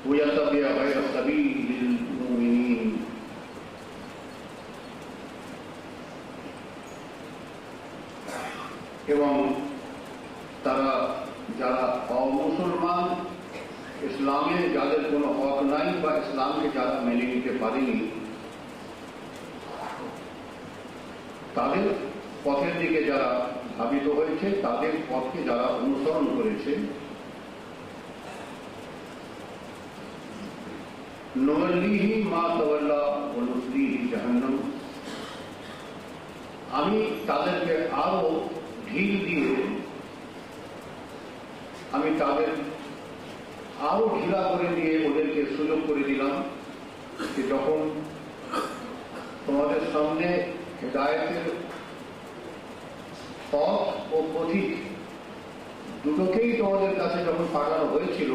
ويتبع غير سبيل المؤمنين এবং তারা যারা অমুসলমান, ইসলামে যাদের কোনো হক নাই বা ইসলামকে যারা মেনে নিতে পারেনি, তাদের পথের দিকে যারা ধাবিত হয়েছে, তাদের পথকে যারা অনুসরণ করেছে, নুওয়াল্লিহি মা তাওয়াল্লা ওয়া নুসলিহি জাহান্নাম, আমি তাদেরকে আরো ঢিল দিয়ে, আমি তাদের আরো ঢিলা করে দিয়ে ওদেরকে সুযোগ করে দিলাম যে যখন তোমাদের সামনে হেদায়েতের পথ ও পথিক দুটোকেই তোমাদের কাছে যখন পাঠানো হয়েছিল,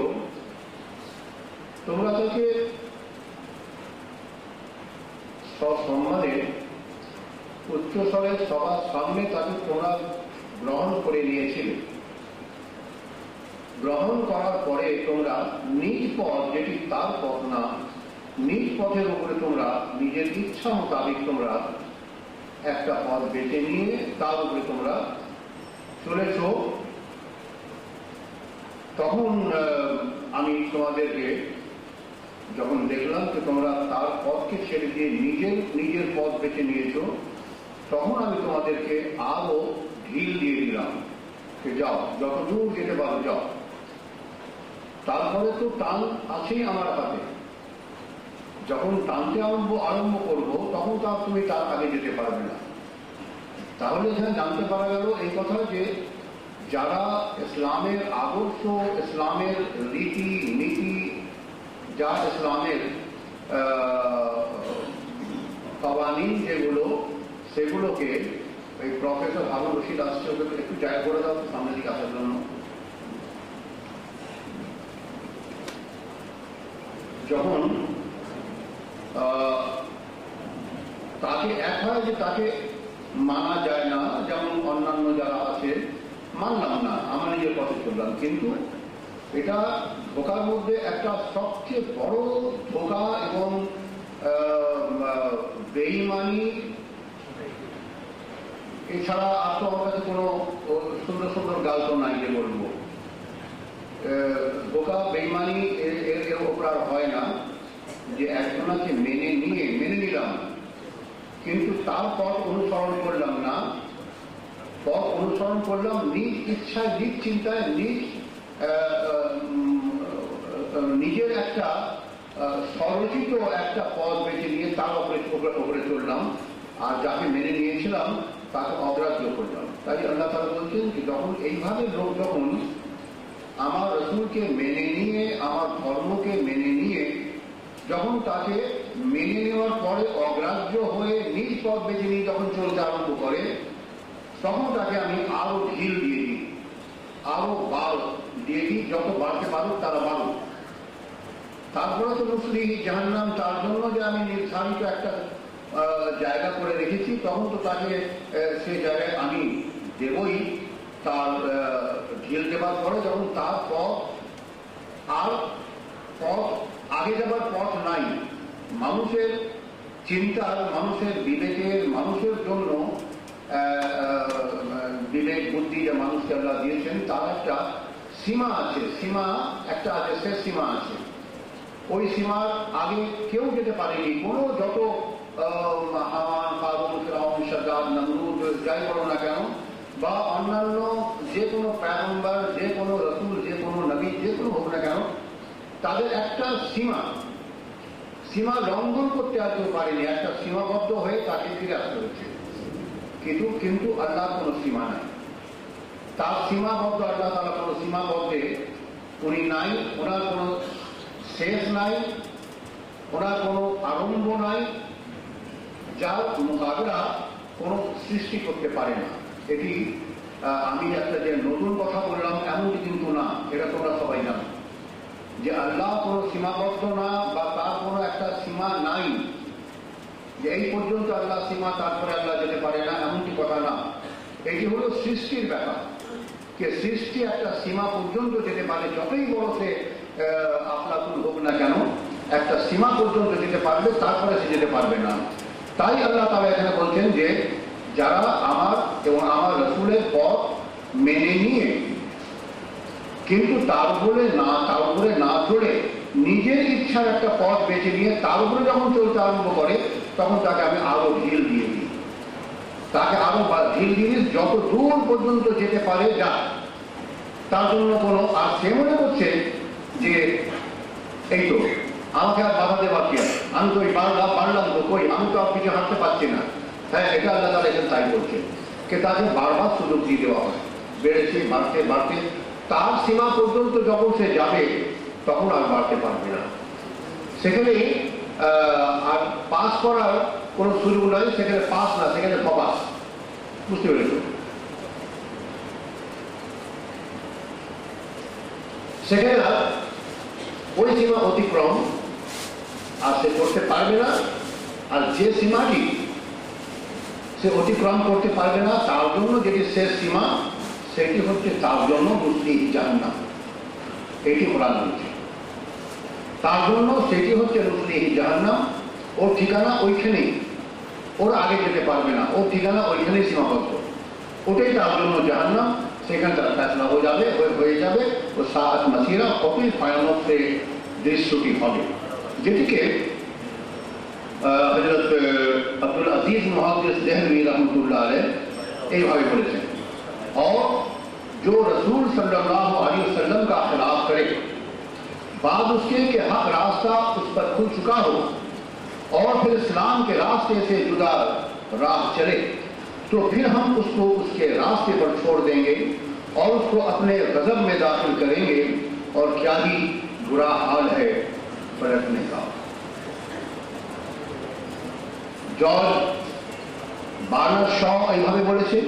তোমরা তাকে সসম্মানে উচ্চস্বরে সবার সামনে তাকে তোমরা গ্রহণ করে নিয়েছিলে। গ্রহণ করার পরে তোমরা নিজ পথ, যেটি তার পথ না, নিজ পথের উপরে তোমরা নিজের ইচ্ছা মোতাবেক তোমরা একটা পথ বেছে নিয়ে তার উপরে তোমরা চলেছ। তখন আমি তোমাদেরকে যখন দেখলাম যে তোমরা তার পথকে ছেড়ে দিয়ে নিজের পথ বেছে নিয়েছ, তখন আমি তোমাদেরকে আরো ঢিল দিয়ে দিলাম যে যাও, যত দূর যেতে পারো যাও। তারপরে তো টান আছেই আমার হাতে, যখন টানতে আরম্ভ করবো তখন তো আর তুমি তার আগে যেতে পারবে না। তাহলে এখানে জানতে পারা গেল এই কথা যে যারা ইসলামের আদর্শ, ইসলামের রীতি নীতি, যা ইসলামের কাওয়ানিন যেগুলো, সেগুলোকে এই প্রফেসর হারুন রশিদ আসছে, ওদেরকে একটু জায়গা করে দাও সামনে দিকে আসার জন্য। যখন তাকে এক হয় যে তাকে মানা যায় না, যেমন অন্যান্য যারা আছে মানলাম না, আমার নিজের পথে চললাম, কিন্তু এটা ধোকার মধ্যে একটা সবচেয়ে বড় ধোকা এবং বেঈমানি। এছাড়া আর তো আমার কাছে কোনো সুন্দর সুন্দর গাল তো নাই যে বলবো। ধোকা বেঈমানি এর ওপর আর হয় না যে একজনকে মেনে নিলাম, কিন্তু তার পথ অনুসরণ করলাম না, পথ অনুসরণ করলাম নিজ ইচ্ছায়, নিজ চিন্তায়, নিজের একটা স্বরচিত একটা পথ বেছে নিয়ে তার উপরে চললাম, আর যাকে মেনে নিয়েছিলাম তাকে অগ্রাহ্য করলাম। তাই আল্লাহ তাআলা বলছেন যে যখন এইভাবে লোক যখন আমার রাসূলকে মেনে নিয়ে, আমার ধর্মকে মেনে নিয়ে, যখন তাকে মেনে নেওয়ার পরে অগ্রাহ্য হয়ে নিজ পথ বেছে নিয়ে যখন চলতে আরম্ভ করে, তখন তাকে আমি আরো ঢিল দিয়ে দিই, আরো বাল দিয়ে দিই, যত বাড়তে পারুক তারা বাড়ুক। তারপরে তো নুসলিহি জাহান্নাম, তার জন্য যে আমি নির্ধারিত একটা জায়গা করে রেখেছি, তখন তো তাকে সেই জায়গায় আমি দেবই। তার ঢিল দেবার পরে যখন তার পথ আগে যাবার পথ নাই, মানুষের চিন্তার, মানুষের বিবেকের, মানুষের জন্য বিবেক বুদ্ধি যে মানুষকে আল্লাহ দিয়েছেন তার একটা সীমা আছে, সীমা একটা আছে, শেষ সীমা আছে। ওই সীমার আগে কেউ যেতে পারেনি। কোনো যত হামান, কারুন, ফিরআউন, শাদ্দাদ, নমরুদ যাই বলো না কেন, বা অন্যান্য যে কোনো পয়গম্বর, যে কোনো রাসূল, যে কোনো নবী, যে কোনো হোক না কেন, তাদের একটা সীমা লঙ্ঘন করতে আর কেউ পারেনি। একটা সীমাবদ্ধ হয়ে তাকে ফিরে আসতে হচ্ছে। কিন্তু আল্লাহর কোনো সীমা নাই, তার সীমাবদ্ধ, আল্লাহ তাআলা কোনো সীমাবদ্ধে উনি নাই, ওনার কোনো শেষ নাই, ওনার কোনো আরম্ভ নাই, যার মোকাবেলা কোনো সৃষ্টি করতে পারে না। এটি আমি একটা যে নতুন কথা বললাম এমনটি কিন্তু না, এটা তোমরা সবাই জানো যে আল্লাহ কোনো সীমাবদ্ধ না, বা তার কোনো একটা সীমা নাই যে এই পর্যন্ত আল্লাহ সীমা, তারপরে আল্লাহ যেতে পারে না, এমনটি কথা না। এটি হলো সৃষ্টির ব্যাপার, যে সৃষ্টি একটা সীমা পর্যন্ত যেতে পারে, যতই বড় সে আফলাতুন হোক না কেন, একটা সীমা পর্যন্ত যেতে পারবে, তারপরে সে যেতে পারবে না। তাই আল্লাহ তাআলা এখানে বলছেন যে যারা আমার এবং আমার রাসূলের পথ মেনে নিয়ে কিন্তু তার উপরে না চলে নিজের ইচ্ছার একটা পথ বেছে নিয়ে তার উপরে যখন চলতে আরম্ভ করে, তখন তাকে আমি আরো ঢিল দিয়ে দিই, তাকে আরো ঢিল দিয়ে যত দূর পর্যন্ত যেতে পারে যা, তার জন্য কোনো, আর সে মনে করছে যে এই তো আমাকে আর বাধা দেওয়ার কি আছে, আমি তো পারলাম তো, কই আমি তো আর কিছু হাঁটতে পারছি না। হ্যাঁ, এটা আল্লাহ তাআলা এখানে তাই করছে, কে তাকে বারবার সুযোগ দিয়ে দেওয়া হয়, বেড়েছে বাড়তে বাড়তে তার সীমা পর্যন্ত যখন সে যাবে তখন আর বাড়তে পারবে না। সেখানে আর পাস করার কোনো সুযোগ নয়, সেখানে পাস না, সেখানে ফপাস। বুঝতে পেরেছ? সেখানে ওই সীমা অতিক্রম আর সে করতে পারবে না, আর যে সীমাটি সে অতিক্রম করতে পারবে না তার জন্য যেটি শেষ সীমা, সেটি হচ্ছে তার জন্য নুসলিহি জাহান্নাম। এটি কোরআন বলছে, তার জন্য সেটি হচ্ছে নুসলিহি জাহান্নাম। ওর ঠিকানা ওইখানেই, ওর আগে যেতে পারবে না, ওর ঠিকানা ওইখানেই সীমাবদ্ধ, ওটাই তার জন্য জাহান্নাম। সেখানে তার ফেসলা হয়ে যাবে ও সাআত মাসিরা, কতই ভয়ানক সে দৃশ্যটি হবে, যেটিকে হযরত আব্দুল আজিজ মুহাদ্দিস দেহলভী रहमतुल्लाह अलैह এইভাবে বলেছেন, और जो रसूल सल्लल्लाहु अलैहि वसल्लम का खिलाफ करे बाद उसके कि हक रास्ता उस पर खुल चुका हो और फिर इस्लाम के रास्ते से जुदा राह चले, तो फिर हम उसको उसके रास्ते पर छोड़ देंगे और उसको अपने गज़ब में दाखिल करेंगे, और क्या ही बुरा हाल है पलटने का। जॉर्ज बार्नार्ड शॉ এইভাবে বলেছে,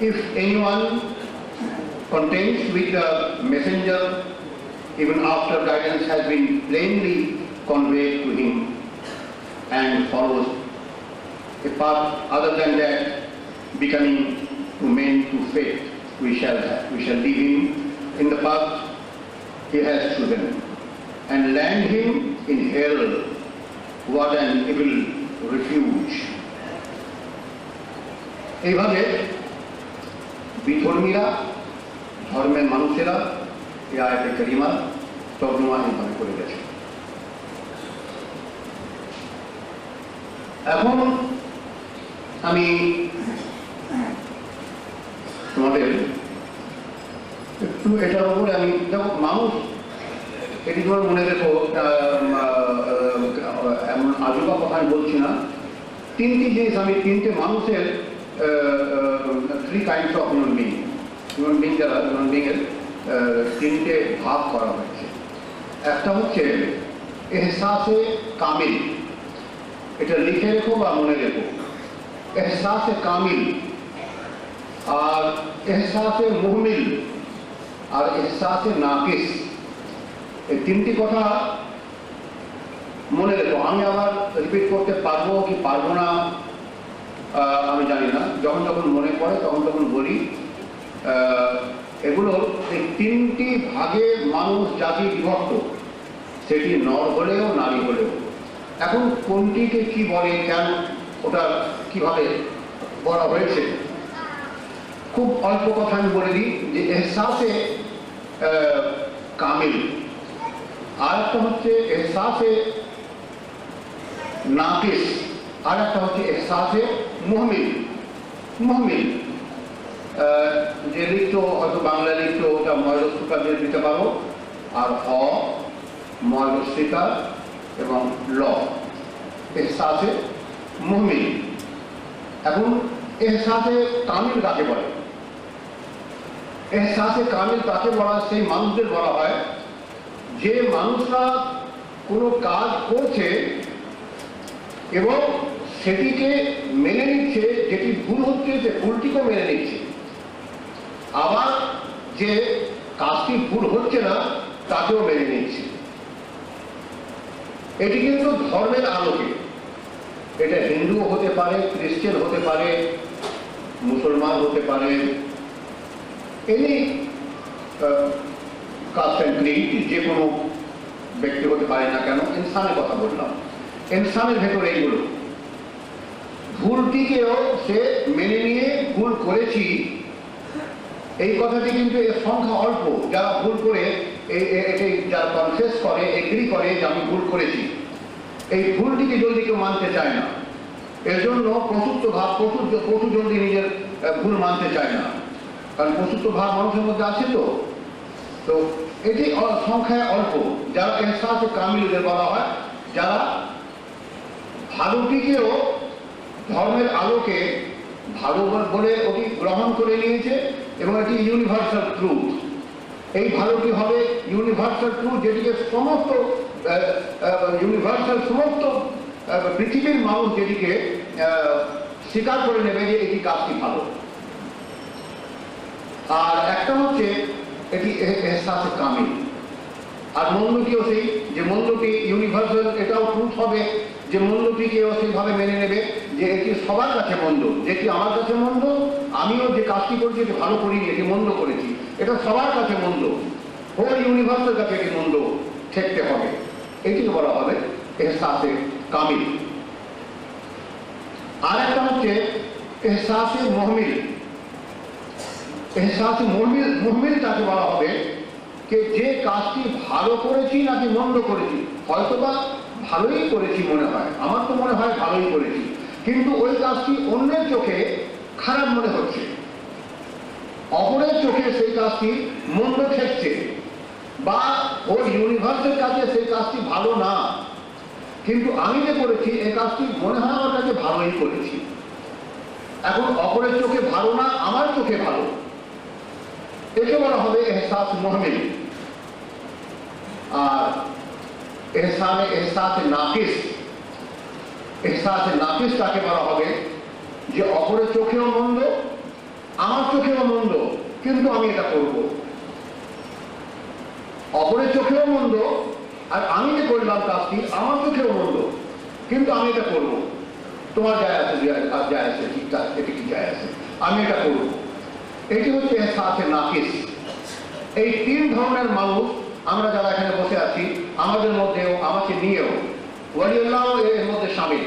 if anyone contends with the messenger even after guidance has been plainly conveyed to him and follows a path other than that becoming to men to faith, we shall leave him in the path he has chosen and land him in hell. What an evil refuge! এইভাবে বিধর্মীরা, ধর্মের মানুষেরা এই আয়াতে কারিমা তর্জমা এইভাবে করে গেছে। এখন আমি তোমাদের একটু এটার উপরে আমি দেখো, মানুষ এটি তোমার মনে রেখো, এমন আজবা কথা আমি বলছি না। তিনটি জিনিস আমি, তিনটে মানুষের, three kinds of human being যারা হিউম্যান বিংয়ের তিনটে ভাগ করা হয়েছে। একটা হচ্ছে এহসাসে কামিল, এটা লিখে রেখো বা মনে রেখো, এহসাসে কামিল, আর এহসাসে মুহমিল, আর এহসাসে নাকিস। এই তিনটি কথা মনে রেখো। আমি আবার রিপিট করতে পারবো কি পারবো না আমি জানি না, যখন যখন মনে পড়ে তখন তখন বলি। এগুলো এই তিনটি ভাগে মানুষ জাতি বিভক্ত, সেটি নর হলেও নারী হলেও। এখন কোনটিকে কি বলে, কেন, ওটা কিভাবে বলা হয়েছে, খুব অল্প কথা আমি বলে দিই যে এহসাসে কামিল, আর একটা হচ্ছে এহসাসে নাকিস, আর একটা হচ্ছে এহসাসে মুহমিল। মুহমিল যে লিখত, হয়তো বাংলা লিখত, ওটা ময়রস্বিকা দিয়ে দিতে পারো, আর ময়রস্বিকা এবং ল, এহসাসে মুহমিল। এখন এহসাসে কামিল কাকে বলে? এহসাসে কামিল তাকে বলা, সেই মানুষদের বলা হয় যে মানুষরা কোনো কাজ করছে এবং সেটিকে মেনে নিচ্ছে, যেটি ভুল হচ্ছে সে ভুলটিকেও মেনে নিচ্ছে, আবার যে কাজটি ভুল হচ্ছে না তাকেও মেনে নিচ্ছে। এটি কিন্তু ধর্মের আলোকে, এটা হিন্দুও হতে পারে, খ্রিস্টান হতে পারে, মুসলমান হতে পারে, এনি কাস্ট অ্যান্ড ক্রিড, যে কোনো ব্যক্তি হতে পারে না কেন, ইনসানের কথা বললাম, ইনসানের ভেতরে এইগুলো। ভুলটিকেও সে মেনে নিয়ে ভুল করেছি, এই কথাটি কিন্তু এর সংখ্যা অল্প যারা ভুল করে এটাই যারা কনফেস করে, এগ্রি করে যে আমি ভুল করেছি। এই ভুলটিকে জলদি কেউ মানতে চায় না, এর জন্য পশুত্ব ভাব, পশু জলদি নিজের ভুল মানতে চায় না, কারণ পশুত্ব ভাব মানুষের মধ্যে আছে। তো এটি সংখ্যায় অল্প যারা এহসাসে কামিলদের বলা হয়, যারা ভালোটিকেও ধর্মের আলোকে ভালো বলে ওটি গ্রহণ করে নিয়েছে এবং এটি ইউনিভার্সাল ট্রুথ। এই ভালোটি হবে ইউনিভার্সাল ট্রুথ, যেটিকে সমস্ত পৃথিবীর মানুষ যেটিকে স্বীকার করে নেবে যে এটি কাজটি ভালো। আর একটা হচ্ছে এটি এহসাসে কামিল। আর মন্দটিও সেই, যে মন্দটি ইউনিভার্সাল, এটাও ট্রুথ হবে যে মন্দটিকেও সেইভাবে মেনে নেবে যে এটি সবার কাছে মন্দ, যেটি আমার কাছে মন্দ, আমিও যে কাজটি করছি এটি ভালো করিনি, এটি মন্দ করেছি, এটা সবার কাছে মন্দ, হোল ইউনিভার্সের কাছে এটি মন্দ ঠেকতে হবে। এটিকে বলা হবে এহসাসে কামিল। আর একটা হচ্ছে এহসাসে মুহমিল। এহসাসে মুহমিল তাকে বলা হবে যে কাজটি ভালো করেছি নাকি মন্দ করেছি। হয়তোবা ভালোই করেছি মনে হয়, আমার তো মনে হয় ভালোই করেছি, কিন্তু ওই কাজটি অন্যের চোখে খারাপ মনে হচ্ছে, অপরের চোখে সেই কাজটি মন্দ ঠেকছে, বা ওই ইউনিভার্সের কাছে সেই কাজটি ভালো না, কিন্তু আমি যে করেছি এই কাজটি মনে হয় আমার কাছে ভালোই করেছি। এখন অপরের চোখে ভালো না, আমার চোখে ভালো, একে বলা হবে এহসাস মুহমিল। আর এহসাসে নাকিস, এহসাসে নাকিস তাকে বলা হবে যে অপরের চোখেও মন্দ, আমার চোখেও মন্দ, কিন্তু আমি এটা করব। অপরের চোখেও মন্দ, আর আমি যে করলাম কাজটি আমার চোখেও মন্দ, কিন্তু আমি এটা করব। তোমার যায় আছে, যায় আছে, ঠিকঠাক, এটি কি যায় আছে, আমি এটা করব। এটি হচ্ছে এহসাসে নাকিস। এই তিন ধরনের মানুষ আমরা যারা এখানে বসে আছি, আমাদের মধ্যেও, আমাকে নিয়েও, ওয়ালিউল্লাহ এর মধ্যে শামিল,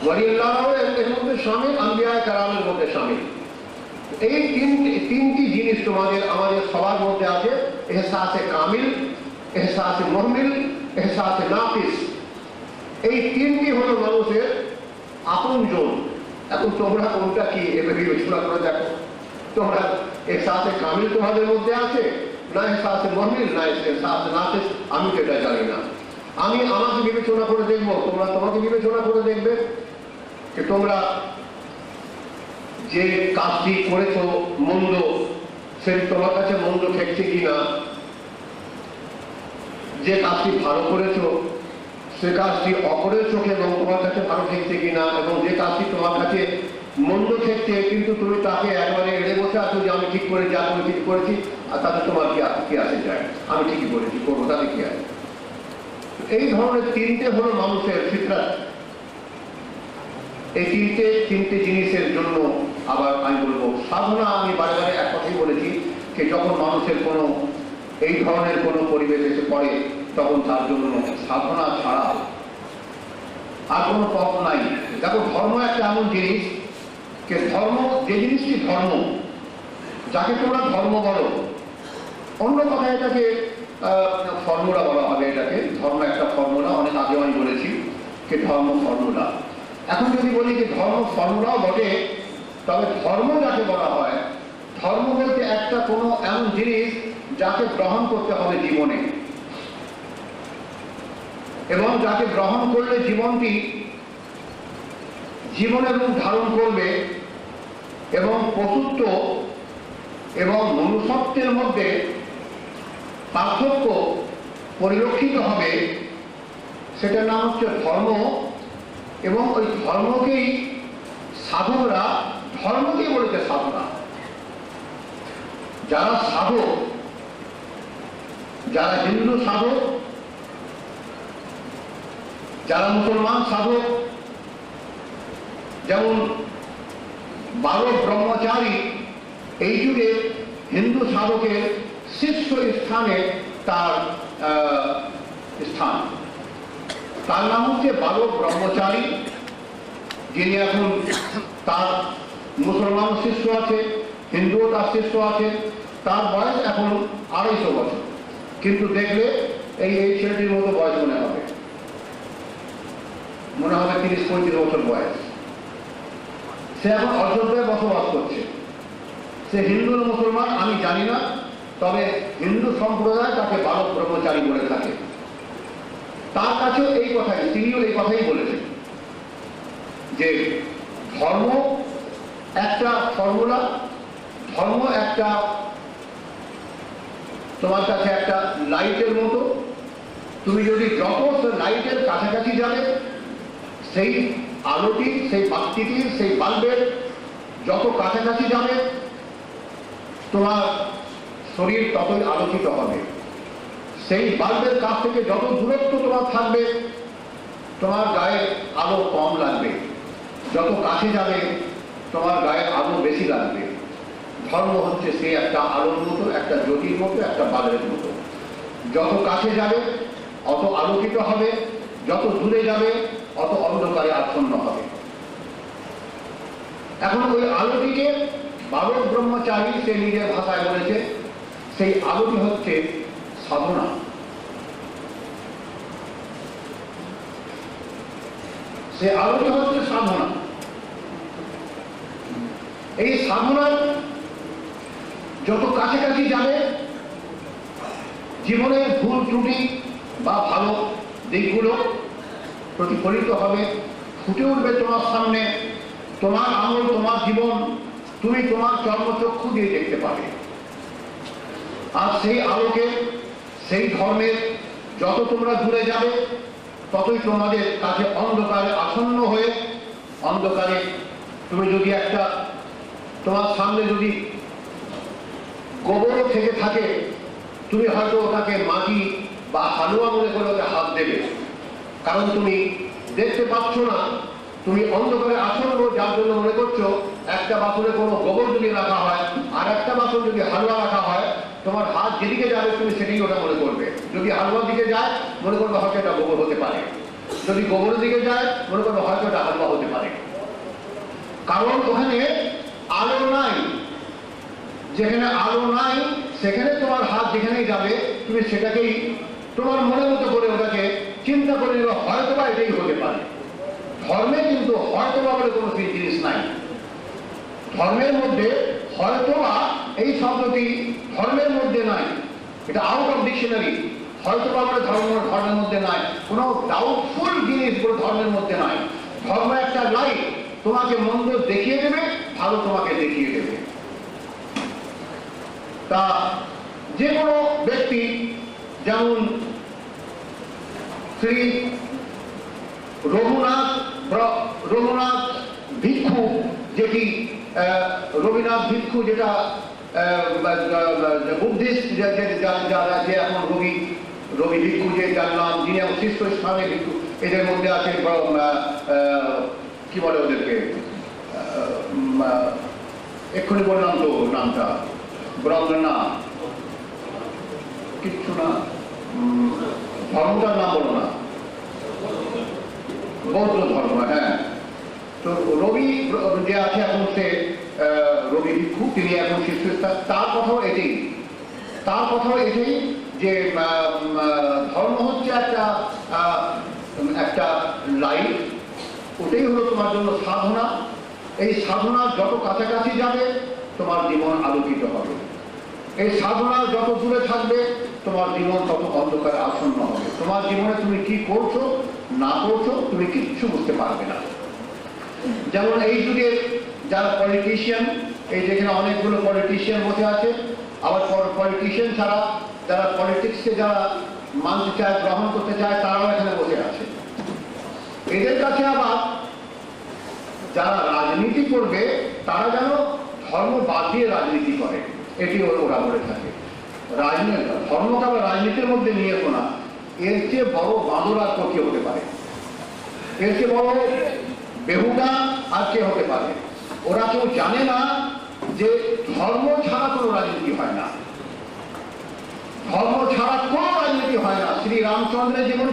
ওয়ালিউল্লাহ এর মধ্যে শামিল, আম্বিয়া কারামের মধ্যে শামিল। এই তিনটি জিনিস আমাদের সবার মধ্যে আছে, এহসাসে কামিল, এহসাসে মুহমিল, এহসাসে নাকিস। এই তিনটি হলো মানুষের আপনজন। এখন তোমরা কোনটা কি এভাবে বিবেচনা করে দেখো, তোমরা এহসাসে কামিল তোমাদের মধ্যে আছে না এহসাসে মুহমিল, না এহসাসে নাকিস, আমি তো এটা জানি না। আমি আমাকে বিবেচনা করে দেখবো, তোমরা তোমাকে বিবেচনা করে দেখবে যে তোমরা যে কাজটি করেছ মন্দ, সেটি তোমার কাছে মন্দ ঠেকছে কিনা। যে কাজটি ভালো করেছ সে কাজটি অপরের চোখে এবং তোমার কাছে ভালো ঠেকছে কিনা, এবং যে কাজটি তোমার কাছে মন্দ ঠেকছে কিন্তু তুমি তাকে একবারে এড়ে বসে আছো যে আমি ঠিক করে যা করে ঠিক করেছি, আর তাতে তোমার কি আসে যায়, আমি ঠিকই করেছি, করবো, তাতে কি আছে। এই ধরনের তিনটে হলো মানুষের ফিতরাত। এই তিনটে জিনিসের জন্য আবার আমি বলবো সাধনা, আমি বারে বারে এক কথাই বলেছি যে যখন মানুষের কোনো এই ধরনের কোনো পরিবেশ এসে পড়ে, তখন তার জন্য সাধনা ছাড়া আর কোনো পথ নাই। দেখো, ধর্ম একটা এমন জিনিস, যে ধর্ম, যে জিনিসটি ধর্ম, যাকে তোমরা ধর্ম বলো, অন্য কথায় এটাকে ফর্মুলা বলা হবে। এটাকে ধর্ম একটা ফর্মুলা, অনেক আগে আমি বলেছি যে ধর্ম ফর্মুলা। এখন যদি বলি যে ধর্ম ফর্মুলাও বটে, তবে ধর্ম যাকে বলা হয়, ধর্ম বলতে একটা কোনো এমন জিনিস যাকে গ্রহণ করতে হবে জীবনে, এবং যাকে গ্রহণ করলে জীবনটি জীবনের রূপ ধারণ করবে এবং পশুত্ব এবং মনুষ্যত্বের মধ্যে পার্থক্য পরিলক্ষিত হবে, সেটার নাম হচ্ছে ধর্ম। এবং ওই ধর্মকেই সাধকরা, ধর্মকেই বলেছে সাধনা। যারা সাধক, যারা হিন্দু সাধক, যারা মুসলমান সাধক, যেমন 12 ব্রহ্মচারী এই যুগে হিন্দু সাধকের শীর্ষ স্থানে তার স্থান। তার নাম হচ্ছে বালক ব্রহ্মচারী, যিনি এখন তার মুসলমান শিষ্য আছে, হিন্দুও তার শিষ্য আছে। তার বয়স এখন 250 বছর, কিন্তু দেখলে এই ছেলেটির মতো বয়স মনে হবে 30-35 বছর বয়স। সে এখন অযোধ্যায় বসবাস করছে। সে হিন্দু না মুসলমান আমি জানি না, তবে হিন্দু সম্প্রদায় তাকে বালক ব্রহ্মচারী বলে থাকে। তার কাছেও এই কথাই, তিনিও এই কথাই বলেছেন যে ধর্ম একটা ফর্মুলা, ধর্ম একটা তোমার কাছে একটা লাইটের মতো। তুমি যদি যত লাইটের কাছাকাছি যাবে, সেই আলোটি, সেই বাতিটির, সেই বাল্বের যত কাছাকাছি যাবে, তোমার শরীর ততই আলোকিত হবে। সেই বাল্বের কাছ থেকে যত দূরত্ব তোমার থাকবে, তোমার গায়ে আলো কম লাগবে। যত কাছে যাবে, তোমার গায়ে আলো বেশি লাগবে। ধর্ম হচ্ছে সে একটা আলোর মতো, একটা জ্যোতির মতো, একটা বাল্বের মতো। যত কাছে যাবে অত আলোকিত হবে, যত দূরে যাবে অত অন্ধকারে আচ্ছন্ন হবে। এখন ওই আলোটিকে বালক ব্রহ্মচারী সে নিজের ভাষায় বলেছে, সেই আলোটি হচ্ছে সাধনা। সে আলোটি হচ্ছে সাধনা। এই সাধনার যত কাছাকাছি যাবে, জীবনের ভুল ত্রুটি বা ভালো দিকগুলো প্রতিফলিত হবে, ফুটে উঠবে তোমার সামনে। তোমার আমল, তোমার জীবন তুমি তোমার চর্মচক্ষু দিয়ে দেখতে পাবে। আর সেই আলোকে, সেই ধর্মের যত তোমরা দূরে যাবে, ততই তোমাদের কাছে অন্ধকারে আসন্ন হয়ে, অন্ধকারে তুমি যদি একটা, তোমার সামনে যদি গোবরও থেকে থাকে, তুমি হয়তো ওটাকে মাটি বা হালুয়া মনে করে ওকে হাত দেবে, কারণ তুমি দেখতে পাচ্ছ না। তুমি অন্ধকারে আসন্ন, যার জন্য মনে করছো একটা বাসনে কোনো গোবর যদি রাখা হয় আর একটা বাসন যদি হালুয়া রাখা হয়, তোমার হাত যেদিকে যাবে তুমি সেটাই ওটা মনে করবে। যদি হালুয়ার দিকে যায়, মনে করবে হয়তো এটা গোবর হতে পারে। যদি গোবরের দিকে যায়, মনে করবে হয়তো এটা হালুয়া হতে পারে। কারণ ওখানে আলো নাই। যেখানে আলো নাই, সেখানে তোমার হাত যেখানেই যাবে, তুমি সেটাকেই তোমার মনের মতো করে ওটাকে চিন্তা করে নেবে, হয়তোবা এটাই হতে পারে। ধর্মে কিন্তু হয়তোবা বলে কোনো জিনিস নাই। ধর্মের মধ্যে হয়তোবা এই শব্দটি ধর্মের মধ্যে নাই, এটা আউট অফ ডিকশনারি। হয়তোবা বলে ধর্মের মধ্যে নাই, কোনো ডাউটফুল জিনিস বলে ধর্মের মধ্যে নাই। ধর্ম একটা লাইট, তোমাকে মন্দ দেখিয়ে দেবে, ভালো তোমাকে দেখিয়ে দেবে। তা যে কোনো ব্যক্তি, যেমন শ্রী রঘুনাথ ভিক্ষু, যেটি রবীন্দ্রনাথ ভিক্ষু, যেটা বুদ্ধিস্ট, যে এখন রবি ভিক্ষু, যে যার নাম, যিনি এখন শীর্ষস্থানে ভিক্ষু। এদের মধ্যে আছে কি বলে ওদেরকে, এক্ষুনি বললাম তো নামটা, ব্রহ্মনা কিচ্ছু না, ধর্মটার নাম বলো না, বৌদ্ধ ধর্ম। হ্যাঁ, তো রবি যে আছে এখন, সে রবি ভিক্ষু, তিনি এখন শীর্ষস্থান। তার কথাও এটাই যে ধর্ম হচ্ছে একটা লাইট, ওটাই হলো তোমার জন্য সাধনা। এই সাধনা যত কাছাকাছি যাবে, তোমার জীবন আলোকিত হবে। এই সাধনা যত দূরে থাকবে, তোমার জীবন তত অন্ধকারে আসন্ন হবে। তোমার জীবনে তুমি কি করছো না করছো তুমি কিচ্ছু বুঝতে পারবে না। যেমন এই যুগে যারা পলিটিশিয়ান, এই যেখানে অনেকগুলো পলিটিশিয়ান বসে আছে, আবার পলিটিশিয়ান ছাড়া যারা পলিটিক্সকে যারা মানতে চায়, গ্রহণ করতে চায়, তারাও এখানে বসে আছে। এদের কাছে আবার যারা রাজনীতি করবে, তারা যেন ধর্ম বাদ দিয়ে রাজনীতি করে, এটি ওরা বলে থাকে। রাজনীতি, ধর্মকে আবার রাজনীতির মধ্যে নিয়ে শোনা, এর চেয়ে বড় বাঁদর আর কে হতে পারে? এর চেয়ে বড় বেহুদা আর কে হতে পারে? ওরা কেউ জানে না যে ধর্ম ছাড়া কোনো রাজনীতি হয় না। ধর্ম ছাড়া কোনো রাজনীতি হয় না। শ্রী রামচন্দ্রের জীবন